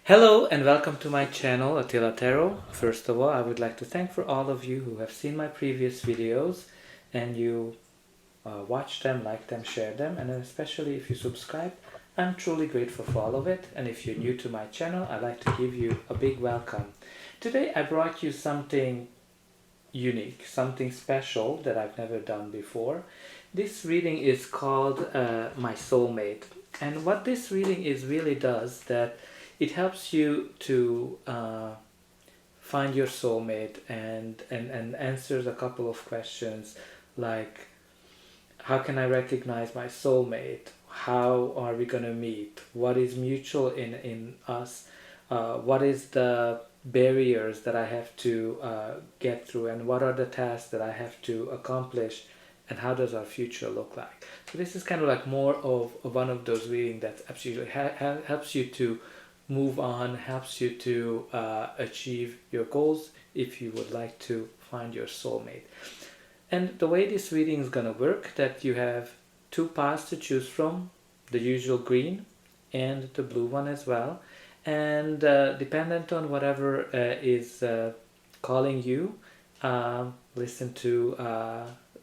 Hello and welcome to my channel Attila Tarot. First of all, I would like to thank for all of you who have seen my previous videos and you watch them, like them, share them, and especially if you subscribe. I'm truly grateful for all of it, and if you're new to my channel, I'd like to give you a big welcome. Today I brought you something unique, something special that I've never done before. This reading is called My Soulmate, and what this reading really does that it helps you to find your soulmate and answers a couple of questions like, how can I recognize my soulmate? How are we going to meet? What is mutual in us? What is the barriers that I have to get through, and what are the tasks that I have to accomplish, and how does our future look like? So this is kind of like more of one of those readings that absolutely helps you to move on, helps you to achieve your goals if you would like to find your soulmate. And the way this reading is going to work, that you have two paths to choose from, the usual green and the blue one as well, and dependent on whatever is calling you, listen to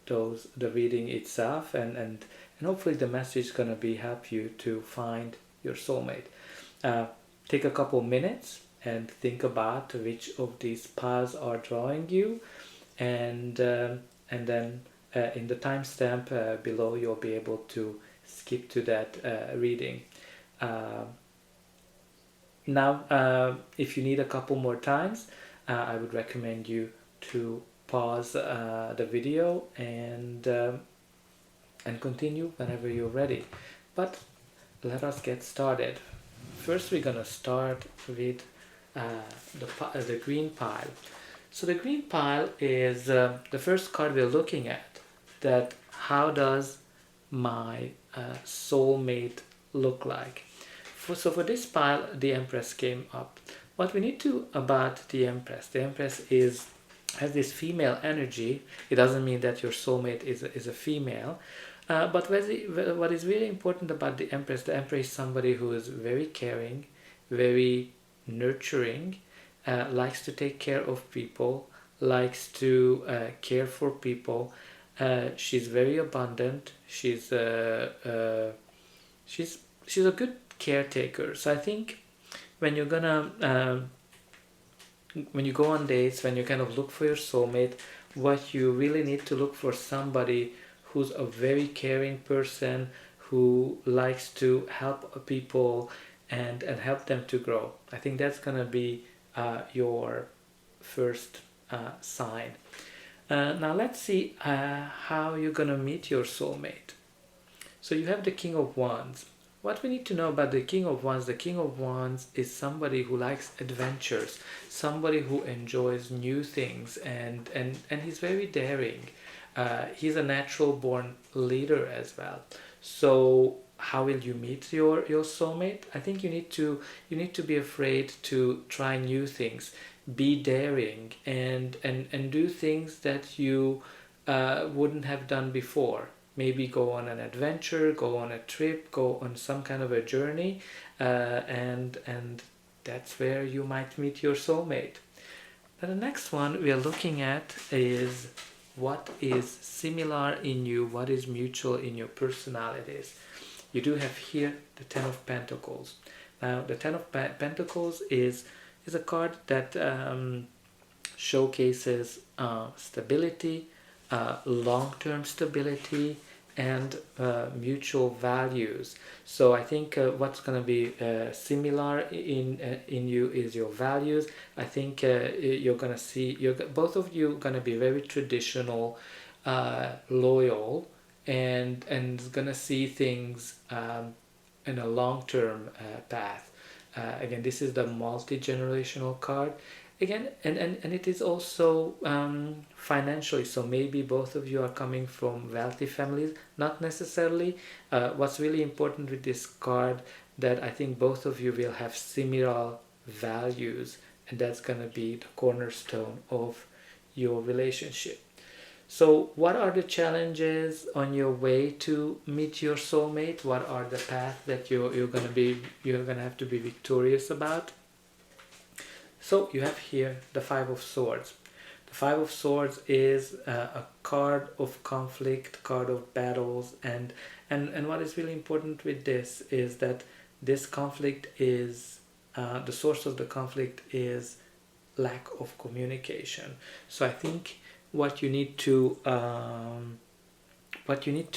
the reading itself, and hopefully the message is going to be help you to find your soulmate. Take a couple minutes and think about which of these paths are drawing you, and then in the timestamp below you'll be able to skip to that reading. Now, if you need a couple more times, I would recommend you to pause the video and continue whenever you're ready. But let us get started. First, we're gonna start with the green pile. So the green pile is the first card we're looking at. That how does my soulmate look like? So for this pile, the Empress came up. What we need to about the Empress has this female energy. It doesn't mean that your soulmate is a female. But what is really important about the Empress is somebody who is very caring, very nurturing, likes to take care of people, likes to care for people. She's very abundant. She's a good caretaker. So I think when you're gonna when you go on dates, when you kind of look for your soulmate, what you really need to look for somebody who's a very caring person, who likes to help people and help them to grow. I think that's gonna be your first sign. Now let's see how you're gonna meet your soulmate. So you have the King of Wands. What we need to know about the King of Wands is somebody who likes adventures, somebody who enjoys new things, and he's very daring. He's a natural born leader as well. So how will you meet your soulmate? I think you need to be afraid to try new things, be daring, and do things that you wouldn't have done before. Maybe go on an adventure, go on a trip, go on some kind of a journey, and that's where you might meet your soulmate. Now the next one we are looking at is what is similar in you, what is mutual in your personalities. You do have here the Ten of Pentacles. Now the Ten of Pentacles is a card that showcases stability, long-term stability, and mutual values. So I think what's going to be similar in you is your values. I think you're going to see both of you going to be very traditional, loyal, and going to see things in a long-term path. Again, this is the multi-generational card. Again, and it is also financially, so maybe both of you are coming from wealthy families, not necessarily. What's really important with this card, that I think both of you will have similar values, and that's going to be the cornerstone of your relationship. So what are the challenges on your way to meet your soulmate? What are the paths that you're going to have to be victorious about? So you have here the Five of Swords. The Five of Swords is a card of conflict, card of battles, and what is really important with this is that this conflict is the source of the conflict is lack of communication. So I think what you need to learn, what you need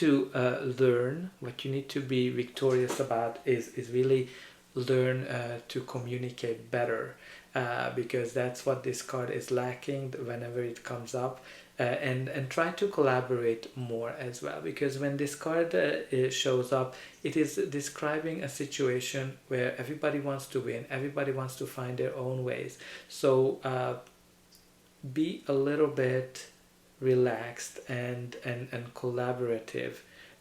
to be victorious about is really learn to communicate better, because that's what this card is lacking whenever it comes up, and try to collaborate more as well, because when this card shows up, it is describing a situation where everybody wants to win, everybody wants to find their own ways. So be a little bit relaxed and collaborative,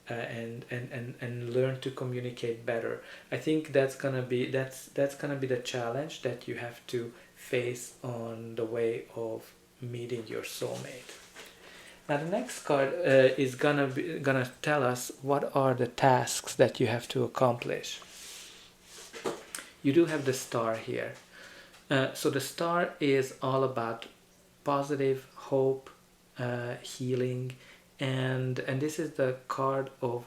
and learn to communicate better. I think that's gonna be the challenge that you have to face on the way of meeting your soulmate. Now the next card is gonna tell us what are the tasks that you have to accomplish. You do have the Star here. So the Star is all about positive hope, healing, and this is the card of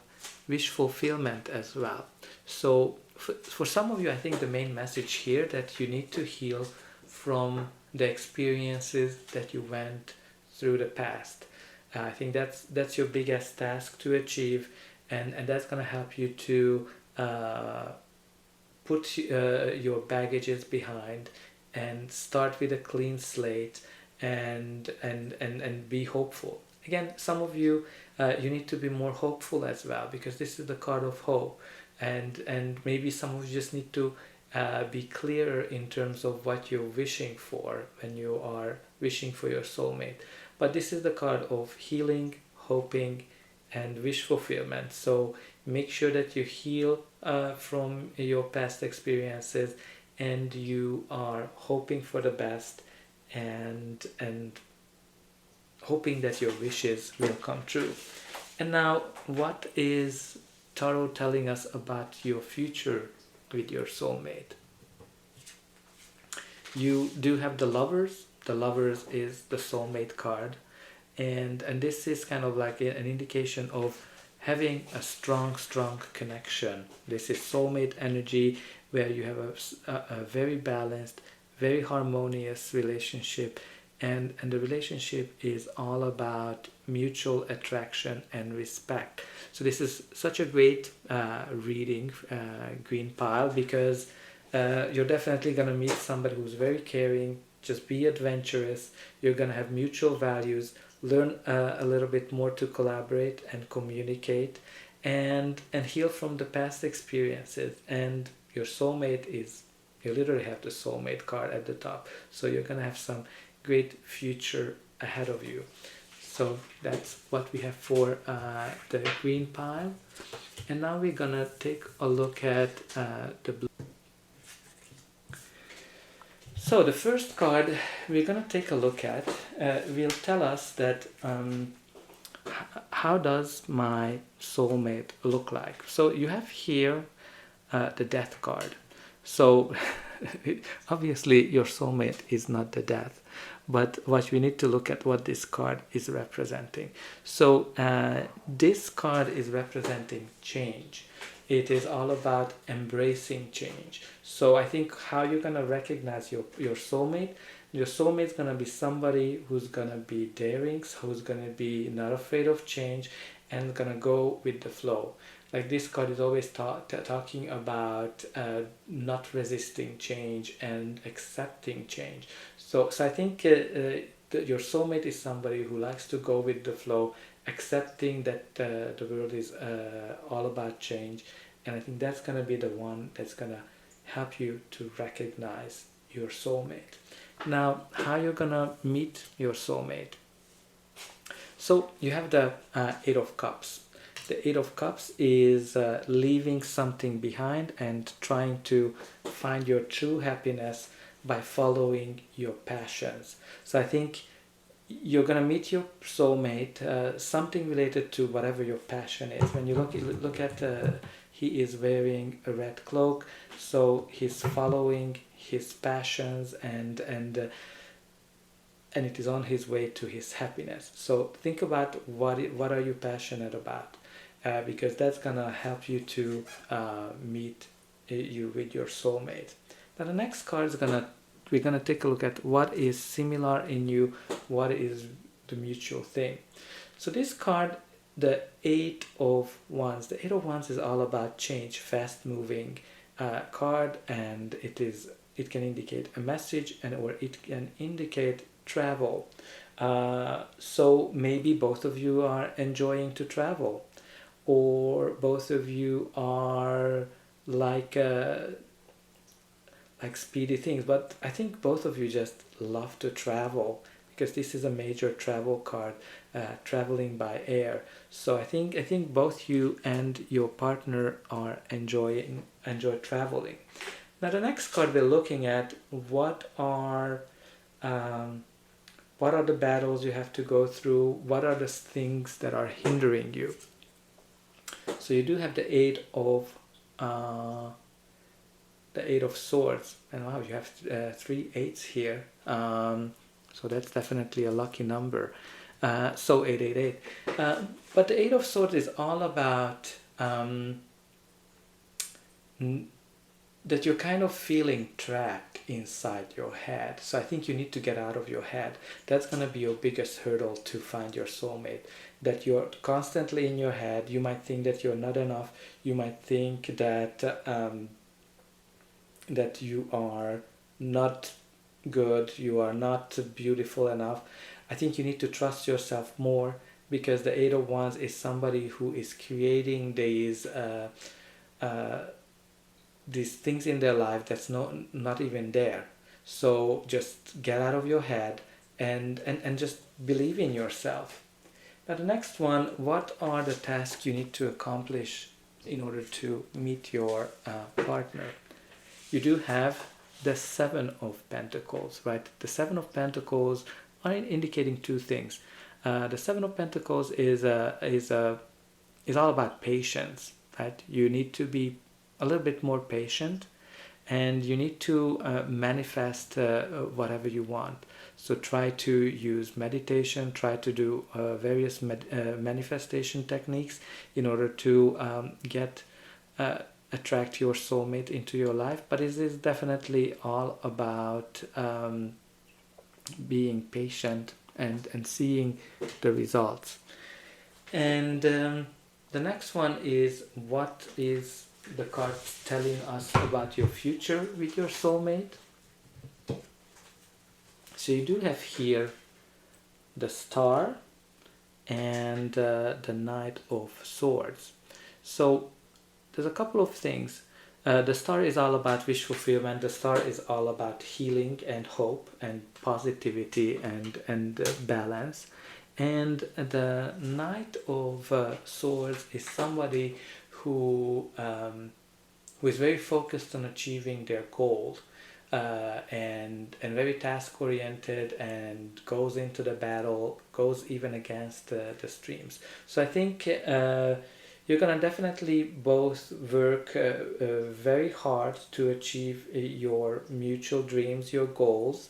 wish fulfillment as well. So for some of you, I think the main message here that you need to heal from the experiences that you went through the past. I think that's your biggest task to achieve, and that's gonna help you to put your baggages behind and start with a clean slate, and be hopeful. Again, some of you you need to be more hopeful as well, because this is the card of hope, and maybe some of you just need to be clearer in terms of what you're wishing for when you are wishing for your soulmate. But this is the card of healing, hoping, and wish fulfillment. So make sure that you heal from your past experiences, and you are hoping for the best, and hoping that your wishes will come true. And now, what is Tarot telling us about your future with your soulmate? You do have the Lovers. The Lovers is the soulmate card, and this is kind of like an indication of having a strong connection. This is soulmate energy, where you have a very balanced, very harmonious relationship, and the relationship is all about mutual attraction and respect. So this is such a great reading, green pile, because you're definitely going to meet somebody who's very caring. Just be adventurous. You're going to have mutual values, learn a little bit more to collaborate and communicate, and heal from the past experiences. And your soulmate is, you literally have the soulmate card at the top, so you're going to have some great future ahead of you. So that's what we have for the green pile. And now we're going to take a look at the blue. So the first card we're going to take a look at will tell us that how does my soulmate look like. So you have here the Death card. So obviously your soulmate is not the death, but what we need to look at what this card is representing. So this card is representing change. It is all about embracing change. So I think how you're going to recognize your soulmate is going to be somebody who's going to be daring, who's going to be not afraid of change, and going to go with the flow. Like this card is always talking about not resisting change and accepting change. So I think your soulmate is somebody who likes to go with the flow, accepting that the world is all about change. And I think that's going to be the one that's going to help you to recognize your soulmate. Now, how you're going to meet your soulmate. So you have the Eight of Cups. The Eight of Cups is leaving something behind and trying to find your true happiness by following your passions. So I think you're going to meet your soulmate, something related to whatever your passion is. When you look at he is wearing a red cloak, so he's following his passions, and it is on his way to his happiness. So think about what are you passionate about, because that's gonna help you to meet you with your soulmate. Now the next card is we're gonna take a look at what is similar in you, what is the mutual thing. So this card, the Eight of Wands. The Eight of Wands is all about change, fast moving card, and it can indicate a message, or it can indicate travel. So maybe both of you are enjoying to travel, or both of you are like speedy things, but I think both of you just love to travel, because this is a major travel card, traveling by air. So I think both you and your partner are enjoy traveling. Now the next card we're looking at, what are the battles you have to go through, what are the things that are hindering you. So you do have the Eight of Swords, and wow, you have 3 eights here. So that's definitely a lucky number. So 888. But the Eight of Swords is all about that you're kind of feeling trapped inside your head. So I think you need to get out of your head. That's going to be your biggest hurdle to find your soulmate. That you're constantly in your head. You might think that you're not enough. You might think that that you are not good, you are not beautiful enough. I think you need to trust yourself more, because the Eight of Wands is somebody who is creating these things in their life that's not even there. So just get out of your head and just believe in yourself. Now the next one, what are the tasks you need to accomplish in order to meet your partner? You do have the Seven of Pentacles, right? The Seven of Pentacles are indicating two things. The Seven of Pentacles is all about patience, right? You need to be a little bit more patient, and you need to manifest whatever you want. So try to use meditation, try to do various manifestation techniques in order to attract your soulmate into your life. But it is definitely all about being patient and seeing the results. And the next one is, what is the card telling us about your future with your soulmate? So you do have here the Star and the Knight of Swords. So there's a couple of things. The Star is all about wish fulfillment. The Star is all about healing and hope and positivity and balance. And the Knight of Swords is somebody who is very focused on achieving their goal, and very task oriented, and goes into the battle, goes even against the streams. So I think you're gonna definitely both work very hard to achieve your mutual dreams, your goals.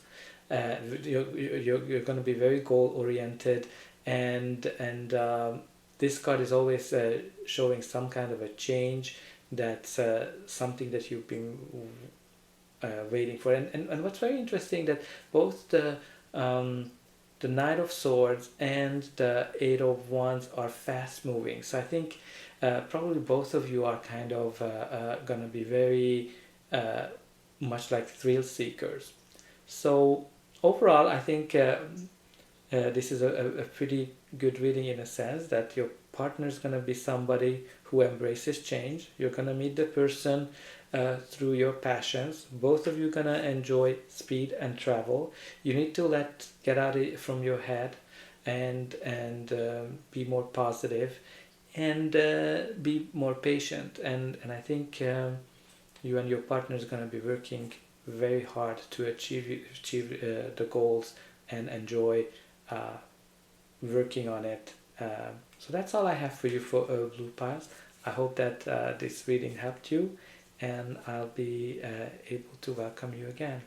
You're gonna be very goal oriented, and this card is always showing some kind of a change. That's something that you've been waiting for. And what's very interesting, that both the Knight of Swords and the Eight of Wands are fast moving. So I think probably both of you are kind of gonna be very much like thrill seekers. So overall, I think this is a pretty good reading, in a sense that your partner is going to be somebody who embraces change. You're going to meet the person through your passions. Both of you are going to enjoy speed and travel. You need to get out from your head and be more positive, and be more patient. And I think you and your partner is going to be working very hard to achieve the goals and enjoy working on it. So that's all I have for you for Blue Piles. I hope that this reading helped you, and I'll be able to welcome you again.